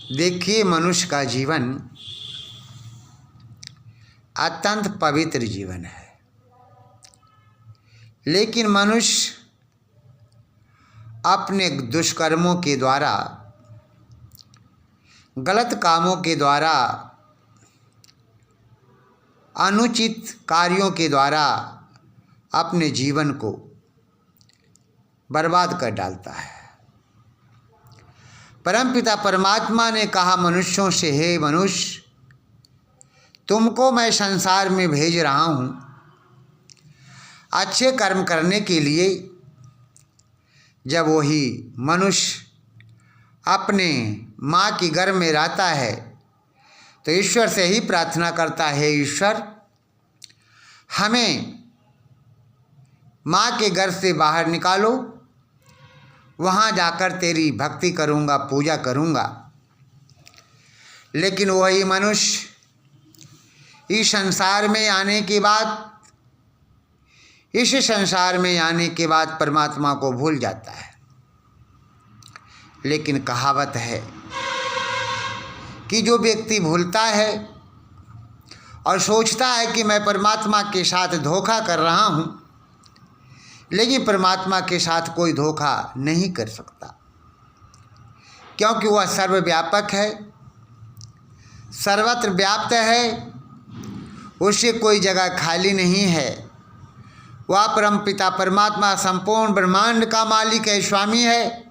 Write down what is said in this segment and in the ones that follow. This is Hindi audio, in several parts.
देखिए, मनुष्य का जीवन अत्यंत पवित्र जीवन है, लेकिन मनुष्य अपने दुष्कर्मों के द्वारा, गलत कामों के द्वारा, अनुचित कार्यों के द्वारा अपने जीवन को बर्बाद कर डालता है। परमपिता परमात्मा ने कहा मनुष्यों से, हे मनुष्य, तुमको मैं संसार में भेज रहा हूँ अच्छे कर्म करने के लिए। जब वही मनुष्य अपने माँ की गर्भ में रहता है तो ईश्वर से ही प्रार्थना करता है, ईश्वर हमें माँ के गर्भ से बाहर निकालो, वहाँ जाकर तेरी भक्ति करूँगा, पूजा करूँगा। लेकिन वही मनुष्य इस संसार में आने के बाद परमात्मा को भूल जाता है। लेकिन कहावत है कि जो व्यक्ति भूलता है और सोचता है कि मैं परमात्मा के साथ धोखा कर रहा हूँ, लेकिन परमात्मा के साथ कोई धोखा नहीं कर सकता, क्योंकि वह सर्वव्यापक है, सर्वत्र व्याप्त है, उससे कोई जगह खाली नहीं है। वह परमपिता परमात्मा संपूर्ण ब्रह्मांड का मालिक है, स्वामी है।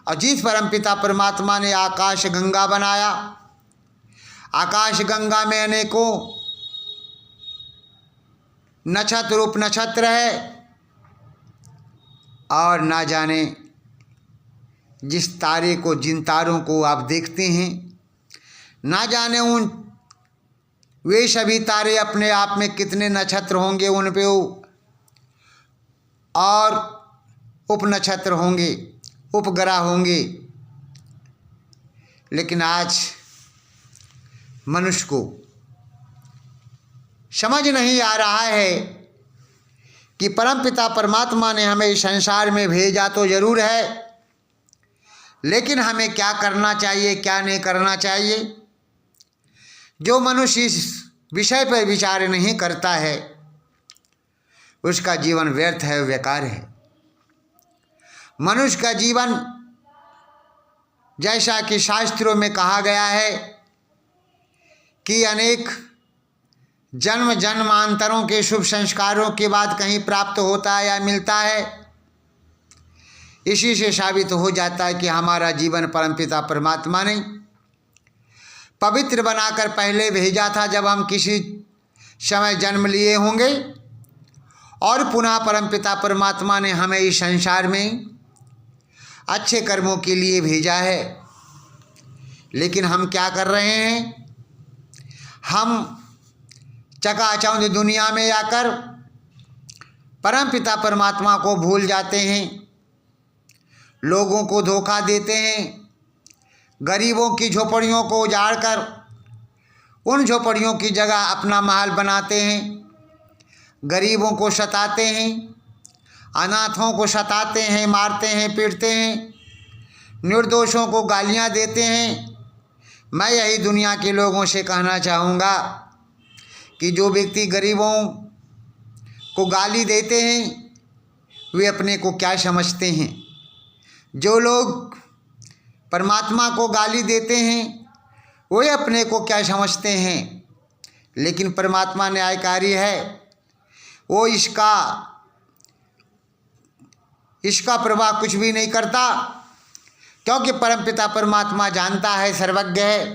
और जिस परमपिता परमात्मा ने आकाश गंगा बनाया, आकाश गंगा में अनेकों नक्षत्र उप नक्षत्र है, और ना जाने जिस तारे को, जिन तारों को आप देखते हैं, ना जाने उन वे सभी तारे अपने आप में कितने नक्षत्र होंगे, उन पे और उप नक्षत्र होंगे, उपग्रह होंगे। लेकिन आज मनुष्य को समझ नहीं आ रहा है कि परमपिता परमात्मा ने हमें इस संसार में भेजा तो जरूर है, लेकिन हमें क्या करना चाहिए, क्या नहीं करना चाहिए। जो मनुष्य इस विषय पर विचार नहीं करता है, उसका जीवन व्यर्थ है, बेकार है। मनुष्य का जीवन, जैसा कि शास्त्रों में कहा गया है कि अनेक जन्म जन्मांतरों के शुभ संस्कारों के बाद कहीं प्राप्त होता है या मिलता है, इसी से साबित हो जाता है कि हमारा जीवन परमपिता परमात्मा ने पवित्र बनाकर पहले भेजा था, जब हम किसी समय जन्म लिए होंगे, और पुनः परमपिता परमात्मा ने हमें इस संसार में अच्छे कर्मों के लिए भेजा है। लेकिन हम क्या कर रहे हैं? हम चकाचौंध दुनिया में आकर परमपिता परमात्मा को भूल जाते हैं, लोगों को धोखा देते हैं, गरीबों की झोपड़ियों को उजाड़कर उन झोपड़ियों की जगह अपना महल बनाते हैं, गरीबों को सताते हैं, अनाथों को सताते हैं, मारते हैं, पीटते हैं, निर्दोषों को गालियां देते हैं। मैं यही दुनिया के लोगों से कहना चाहूँगा कि जो व्यक्ति गरीबों को गाली देते हैं, वे अपने को क्या समझते हैं? जो लोग परमात्मा को गाली देते हैं, वे अपने को क्या समझते हैं? लेकिन परमात्मा न्यायकारी है, वो इसका प्रभाव कुछ भी नहीं करता, क्योंकि परमपिता परमात्मा जानता है, सर्वज्ञ है,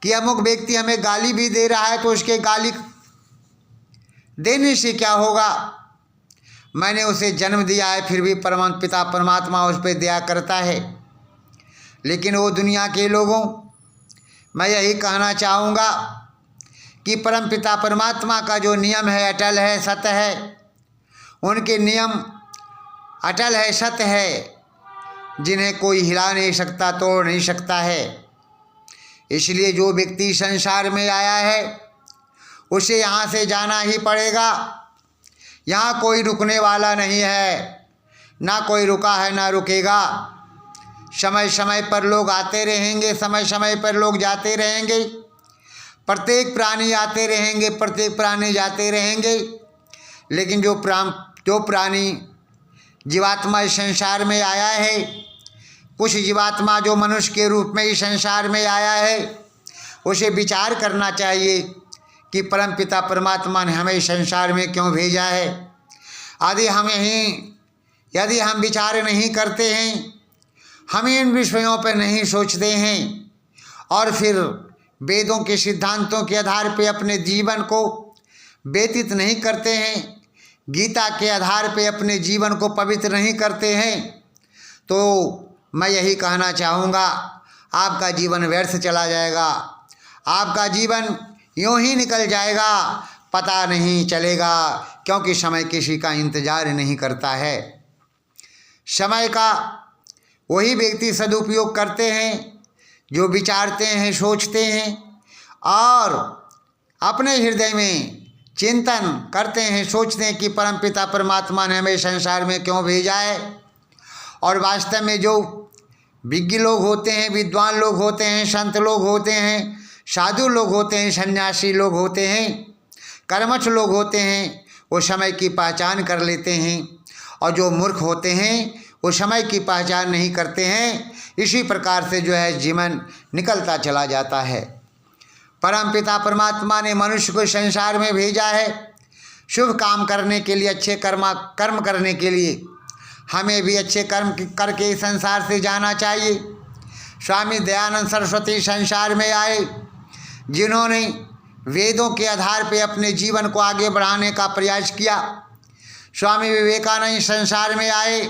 कि अमुक व्यक्ति हमें गाली भी दे रहा है तो उसके गाली देने से क्या होगा? मैंने उसे जन्म दिया है, फिर भी परमपिता परमात्मा उस पर दया करता है। लेकिन वो दुनिया के लोगों, मैं यही कहना चाहूँगा कि परमपिता परमात्मा का जो नियम है अटल है, सत्य है। उनके नियम अटल है, सत्य है, जिन्हें कोई हिला नहीं सकता, तोड़ नहीं सकता है। इसलिए जो व्यक्ति संसार में आया है उसे यहाँ से जाना ही पड़ेगा। यहाँ कोई रुकने वाला नहीं है, ना कोई रुका है ना रुकेगा। समय समय पर लोग आते रहेंगे, समय समय पर लोग जाते रहेंगे, प्रत्येक प्राणी आते रहेंगे, प्रत्येक प्राणी जाते रहेंगे। लेकिन जो प्राणी जीवात्मा इस संसार में आया है, कुछ जीवात्मा जो मनुष्य के रूप में इस संसार में आया है, उसे विचार करना चाहिए कि परमपिता परमात्मा ने हमें इस संसार में क्यों भेजा है। यदि हम विचार नहीं करते हैं, हम इन विषयों पर नहीं सोचते हैं और फिर वेदों के सिद्धांतों के आधार पर अपने जीवन को व्यतीत नहीं करते हैं, गीता के आधार पर अपने जीवन को पवित्र नहीं करते हैं, तो मैं यही कहना चाहूँगा, आपका जीवन व्यर्थ चला जाएगा, आपका जीवन यूँ ही निकल जाएगा, पता नहीं चलेगा, क्योंकि समय किसी का इंतजार नहीं करता है। समय का वही व्यक्ति सदुपयोग करते हैं जो विचारते हैं, सोचते हैं और अपने हृदय में चिंतन करते हैं, सोचते हैं कि परमपिता परमात्मा ने हमें संसार में क्यों भेजा है। और वास्तव में जो विज्ञ लोग होते हैं, विद्वान लोग होते हैं, संत लोग होते हैं, साधु लोग होते हैं, सन्यासी लोग होते हैं, कर्मठ लोग होते हैं, वो समय की पहचान कर लेते हैं। और जो मूर्ख होते हैं वो समय की पहचान नहीं करते हैं। इसी प्रकार से जो है जीवन निकलता चला जाता है। परमपिता परमात्मा ने मनुष्य को संसार में भेजा है शुभ काम करने के लिए, अच्छे कर्म करने के लिए। हमें भी अच्छे कर्म करके इस संसार से जाना चाहिए। स्वामी दयानंद सरस्वती संसार में आए, जिन्होंने वेदों के आधार पर अपने जीवन को आगे बढ़ाने का प्रयास किया। स्वामी विवेकानंद संसार में आए,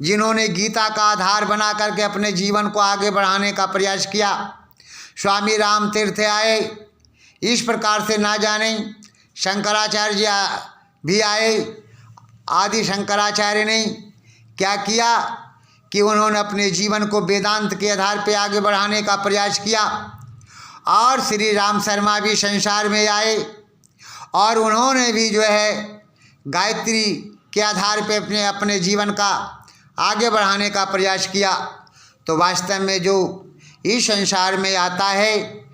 जिन्होंने गीता का आधार बना करके अपने जीवन को आगे बढ़ाने का प्रयास किया। स्वामी राम तीर्थ आए, इस प्रकार से ना जाने शंकराचार्य भी आए। आदि शंकराचार्य ने क्या किया कि उन्होंने अपने जीवन को वेदांत के आधार पर आगे बढ़ाने का प्रयास किया। और श्री राम शर्मा भी संसार में आए और उन्होंने भी जो है गायत्री के आधार पर अपने जीवन का आगे बढ़ाने का प्रयास किया। तो वास्तव में जो इस संसार में आता है,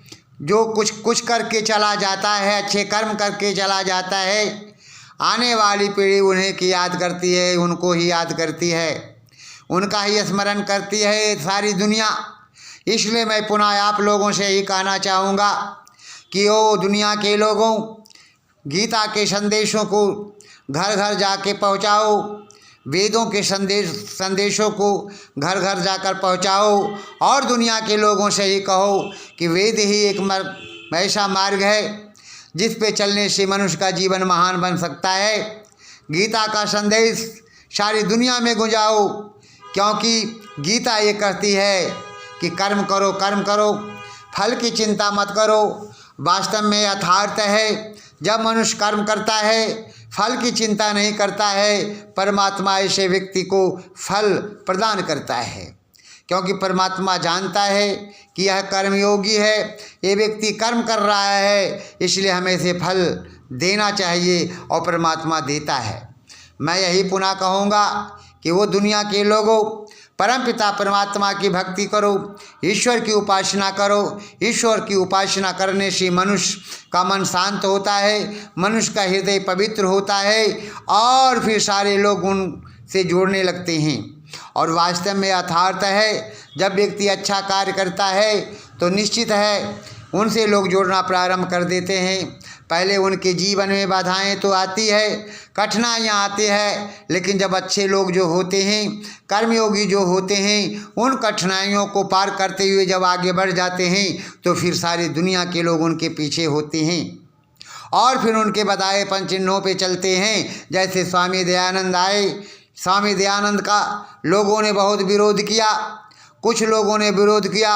जो कुछ करके चला जाता है, अच्छे कर्म करके चला जाता है, आने वाली पीढ़ी उन्हें की याद करती है, उनको ही याद करती है, उनका ही स्मरण करती है सारी दुनिया। इसलिए मैं पुनः आप लोगों से ही कहना चाहूँगा कि ओ दुनिया के लोगों, गीता के संदेशों को घर घर जाके पहुँचाओ, वेदों के संदेशों को घर घर जाकर पहुँचाओ और दुनिया के लोगों से ही कहो कि वेद ही एक ऐसा मार्ग है जिस पे चलने से मनुष्य का जीवन महान बन सकता है। गीता का संदेश सारी दुनिया में गुंजाओ, क्योंकि गीता ये कहती है कि कर्म करो, कर्म करो, फल की चिंता मत करो। वास्तव में यथार्थ है, जब मनुष्य कर्म करता है, फल की चिंता नहीं करता है, परमात्मा ऐसे व्यक्ति को फल प्रदान करता है। क्योंकि परमात्मा जानता है कि यह कर्मयोगी है, ये व्यक्ति कर्म कर रहा है, इसलिए हमें इसे फल देना चाहिए और परमात्मा देता है। मैं यही पुनः कहूँगा कि वो दुनिया के लोगों, परमपिता परमात्मा की भक्ति करो, ईश्वर की उपासना करो। ईश्वर की उपासना करने से मनुष्य का मन शांत होता है, मनुष्य का हृदय पवित्र होता है और फिर सारे लोग उनसे जुड़ने लगते हैं। और वास्तव में यथार्थ है, जब व्यक्ति अच्छा कार्य करता है तो निश्चित है उनसे लोग जुड़ना प्रारंभ कर देते हैं। पहले उनके जीवन में बाधाएं तो आती है, कठिनाइयाँ आती है, लेकिन जब अच्छे लोग जो होते हैं, कर्मयोगी जो होते हैं, उन कठिनाइयों को पार करते हुए जब आगे बढ़ जाते हैं तो फिर सारी दुनिया के लोग उनके पीछे होते हैं और फिर उनके बताए पंचिन्हों पे चलते हैं। जैसे स्वामी दयानंद आए, स्वामी दयानंद का लोगों ने बहुत विरोध किया, कुछ लोगों ने विरोध किया,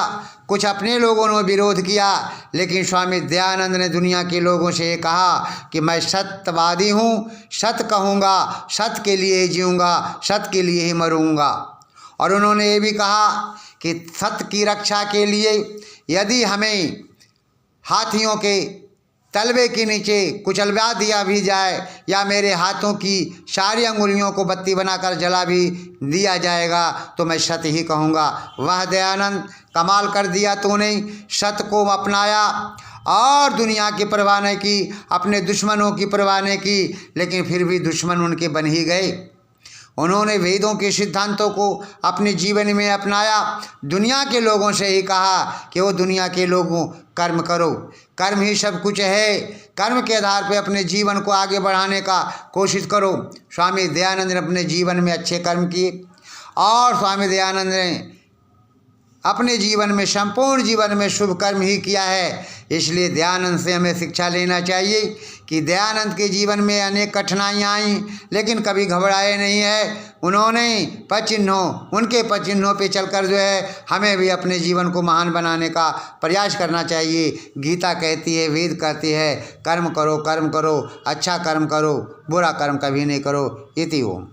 कुछ अपने लोगों ने विरोध किया, लेकिन स्वामी दयानंद ने दुनिया के लोगों से ये कहा कि मैं सत्यवादी हूँ, सत्य कहूँगा, सत्य के लिए जीऊँगा, सत्य के लिए ही मरूँगा। और उन्होंने ये भी कहा कि सत्य की रक्षा के लिए यदि हमें हाथियों के तलवे के नीचे कुचलवा दिया भी जाए या मेरे हाथों की सारी अंगुलियों को बत्ती बनाकर जला भी दिया जाएगा तो मैं सत्य ही कहूँगा। वह दयानंद, कमाल कर दिया तूने, सत्य को अपनाया और दुनिया की परवाह नहीं की, अपने दुश्मनों की परवाह नहीं की, लेकिन फिर भी दुश्मन उनके बन ही गए। उन्होंने वेदों के सिद्धांतों को अपने जीवन में अपनाया। दुनिया के लोगों से ही कहा कि वो दुनिया के लोगों कर्म करो, कर्म ही सब कुछ है, कर्म के आधार पर अपने जीवन को आगे बढ़ाने का कोशिश करो। स्वामी दयानंद ने अपने जीवन में अच्छे कर्म किए और स्वामी दयानंद ने अपने जीवन में, संपूर्ण जीवन में शुभ कर्म ही किया है। इसलिए दयानंद से हमें शिक्षा लेना चाहिए कि दयानंद के जीवन में अनेक कठिनाइयाँ आई लेकिन कभी घबराए नहीं है। उन्होंने उनके पद चिन्हों पे चलकर जो है हमें भी अपने जीवन को महान बनाने का प्रयास करना चाहिए। गीता कहती है, वेद कहती है, कर्म करो, कर्म करो, अच्छा कर्म करो, बुरा कर्म कभी नहीं करो। इति ओम।